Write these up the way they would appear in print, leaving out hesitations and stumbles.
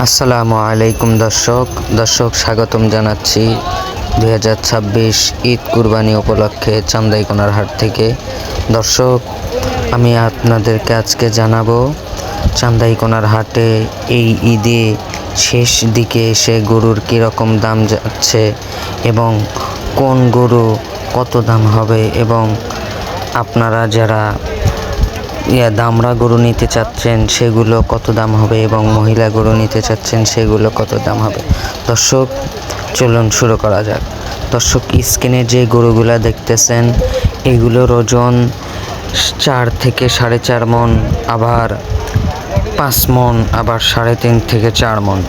আসসালামু আলাইকুম দর্শক স্বাগতম জানাচ্ছি 2026 ঈদ কুরবানি উপলক্ষে চান্দাইকোনার হাট থেকে। দর্শক, আমি আপনাদেরকে আজকে জানাবো চান্দাইকোনার হাটে এই ঈদে শেষ দিকে এসে গরুর কীরকম দাম যাচ্ছে এবং কোন গরু কত দাম হবে, এবং আপনারা যারা দামড়া গরু নিতে চাচ্ছেন সেগুলো কত দাম হবে, এবং মহিলা গরু নিতে চাচ্ছেন সেগুলো কত দাম হবে। দর্শক, চলুন শুরু করা যাক। দর্শক, স্ক্রিনে যে গরুগুলা দেখতেছেন এগুলোর ওজন 4 থেকে 4.5 মণ, আবার 5 মণ, আবার 3.5 থেকে 4 মণ।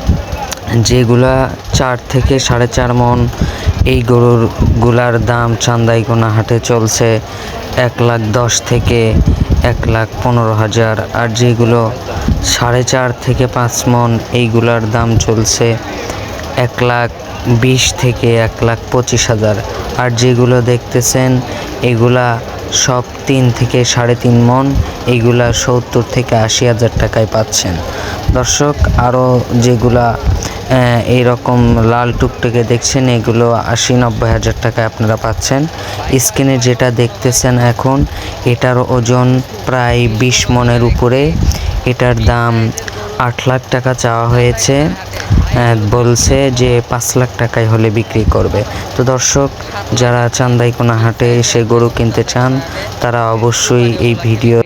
যেগুলা 4 থেকে 4.5 মণ এই গরুগুলার দাম চান্দাইকোনা হাটে চলছে 1,10,000 থেকে 1,15,000, আর যেগুলো 4.5 থেকে 5 মণ এইগুলার দাম চলছে 1,20,000 থেকে 1,25,000, আর যেগুলো দেখতেছেন এগুলা সব 3 থেকে 3.5 মণ, এইগুলা 70 থেকে 80,000 টাকায় পাচ্ছেন। দর্শক, আরও যেগুলা এইরকম লাল টুকটুকে দেখছেন এগুলো 80-90 হাজার টাকায় আপনারা পাচ্ছেন। স্ক্রিনে যেটা দেখতেছেন এখন এটার ওজন প্রায় 20 মণের উপরে। এটার দাম 8 লাখ টাকা চাওয়া হয়েছে, বলছে যে 5 লাখ টাকায় হলে বিক্রি করবে। তো দর্শক, যারা চান্দাইকোনা হাটে এসে গরু কিনতে চান তারা অবশ্যই এই ভিডিও